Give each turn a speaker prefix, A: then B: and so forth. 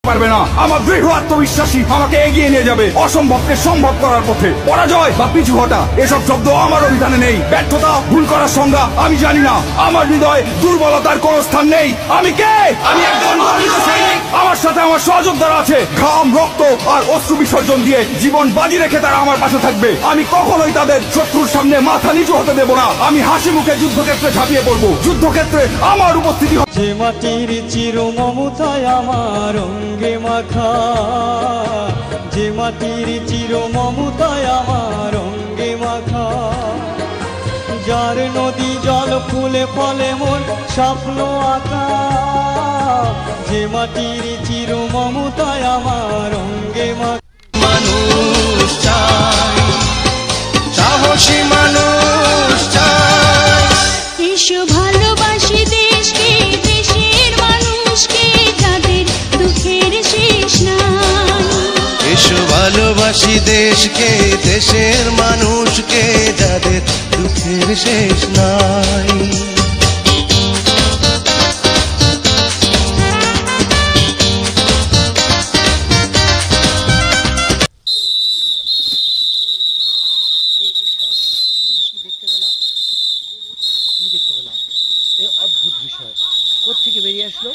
A: পারবে না। আমার দৃঢ় আত্মবিশ্বাসী আমাকে এগিয়ে নিয়ে যাবে অসম্ভবকে সম্ভব করার পথে। পরাজয় বা পিছু হটা এসব শব্দ আমার অভিধানে নেই। ব্যর্থতা, ভুল করার সংজ্ঞা আমি জানি না। আমার হৃদয়ে দুর্বলতার কোনো স্থান নেই। আমি কে? আমি একজন গর্বিত সৈনিক। আমার সাথে আমার সহযোদ্ধারা আছে। ঘাম, রক্ত আর অশ্রু বিসর্জন দিয়ে জীবন বাজি রেখে তারা আমার পাশে থাকবে। আমি কখনোই তাদের শত্রুর সামনে মাথা নিচু হতে দেব না। আমি হাসি মুখে যুদ্ধক্ষেত্রে ঝাঁপিয়ে পড়বো। যুদ্ধক্ষেত্রে আমার উপস্থিতি
B: যে মাটির চির মমতায় আমার অঙ্গে মাখা, যে মাটির চির মমতায় আমার অঙ্গে মাখা, যার নদী জল ফুলে ফলে মন স্বপ্ন আঁকা, যে মাটির চির মমতায় আমার অঙ্গে মাখা।
C: মানুষ চাই, সাহসী মানুষ চাই।
D: এসো ভালোবাসি দেশকে, দেশের মানুষকে, যাদের দুঃখের শেষ নাই।
C: এসো ভালোবাসি দেশকে, দেশের মানুষকে, যাদের দুঃখের শেষ নাই।
E: কি দেখতে পেলাম? এই অদ্ভুত বিষয় কোত্থেকে বেরিয়ে আসলো?